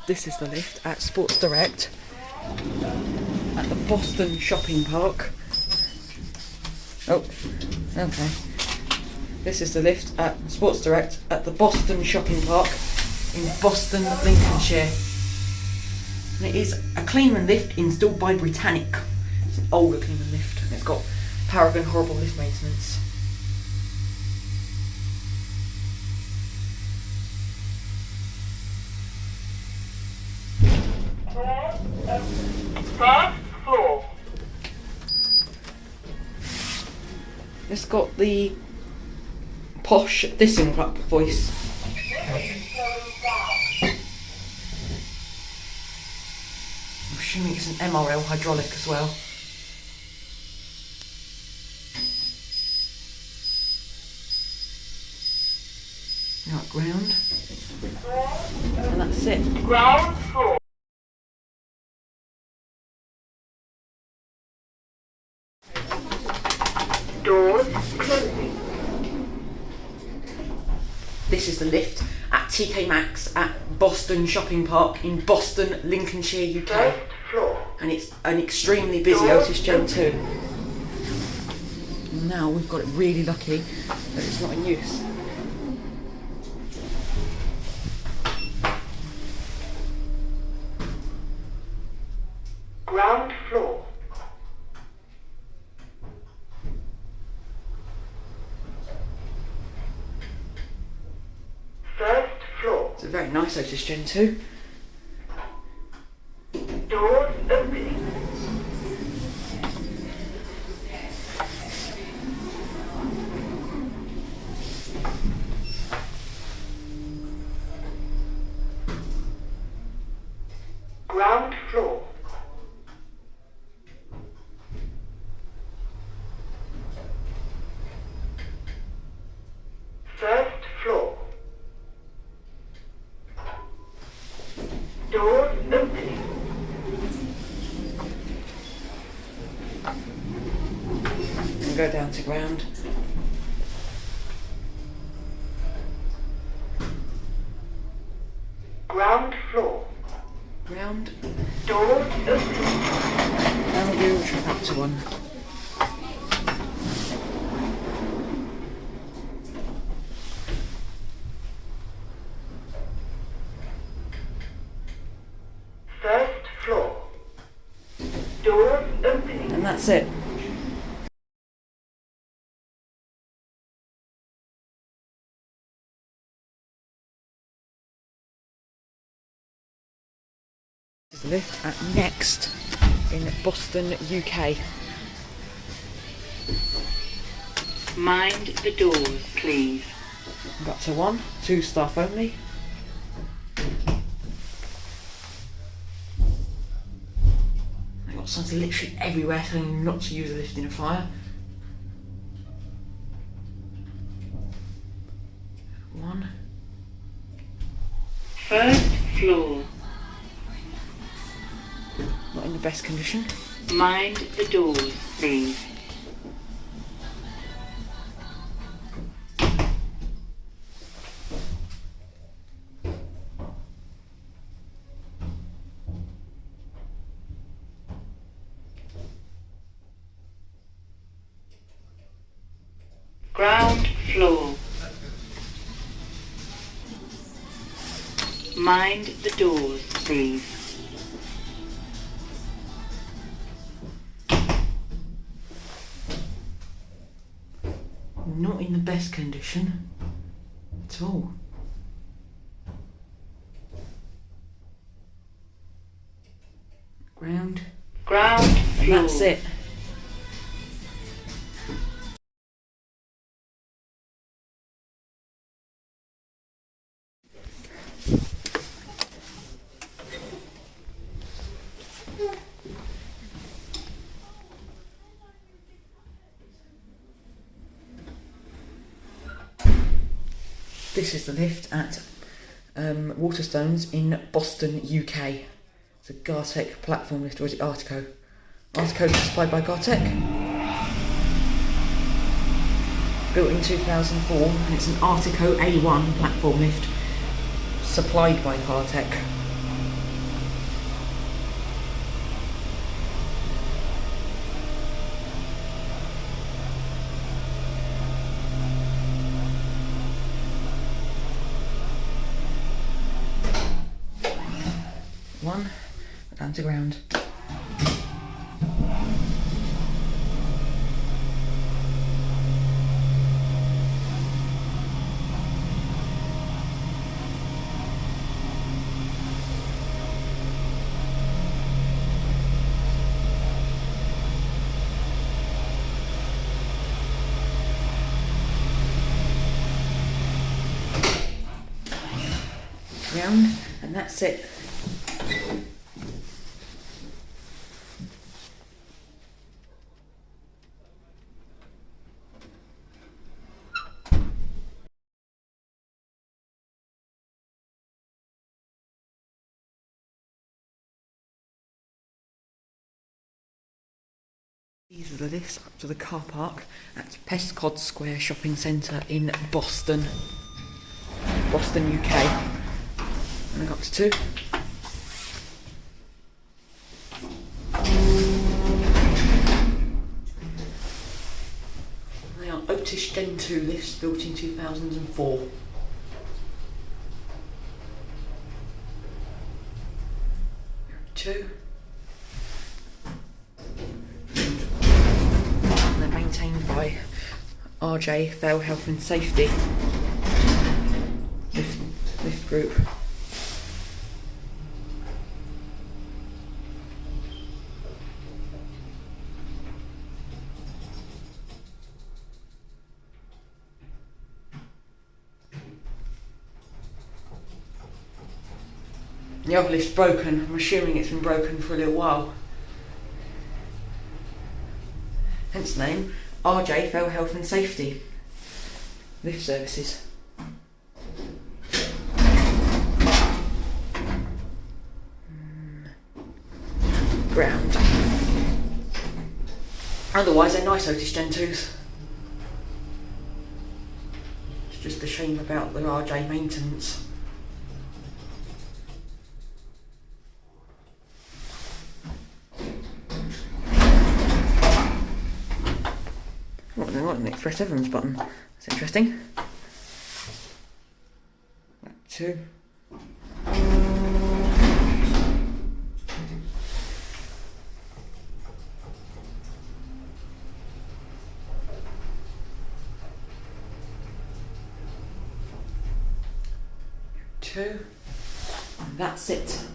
This is the lift at Sports Direct at the Boston Shopping Park. Oh, okay. This is the lift at Sports Direct at the Boston Shopping Park in Boston, Lincolnshire. And it is a Cleanman lift installed by Britannic. It's an older Cleanman lift and it's got Paragon horrible lift maintenance. First floor. It's got the posh ThyssenKrupp voice. I'm assuming it's an MRL hydraulic as well. Right, ground. And that's it. Ground floor. Doors closing. This is the lift at Tkmaxx at Boston Shopping Park in Boston, Lincolnshire, UK. First floor. And it's an extremely busy Otis Gen 2. Now we've got it really lucky that it's not in use. Ground floor. First floor. It's a very nice Otis Gen 2. Doors opening. Ground floor. First floor. Doors opening. And go down to ground. Ground floor. Ground. Doors opening. Now we'll do trip up to one. First floor. Doors opening. And that's it. This is the lift at Next in Boston, UK. Mind the doors, please. Got to 1, 2 staff only. They've got something literally everywhere telling you not to use a lift in a fire. 1. First floor. Not in the best condition. Mind the doors, please. Ground floor. Mind the doors, please. Not in the best condition at all. Ground. Ground And floor. that's it. This is the lift at Waterstones in Boston, UK. It's a Gartec platform lift, or is it Artico? Artico is supplied by Gartec. Built in 2004, and it's an Artico A1 platform lift supplied by Gartec. one, down to ground. Round, and that's it. These are the lifts up to the car park at Pescod Square Shopping Centre in Boston, UK. And I got to 2. They are Otis Gen 2 lifts built in 2004. There are 2. And they're maintained by RJ Fail Health and Safety lift group. The other lift's broken. I'm assuming it's been broken for a little while. Hence the name, RJ Fail Health and Safety Lift Services. Ground. Otherwise they're nice Otis Gen 2s. It's just a shame about the RJ maintenance. Oh, they've got an Express Evans button. That's interesting. 2. And that's it.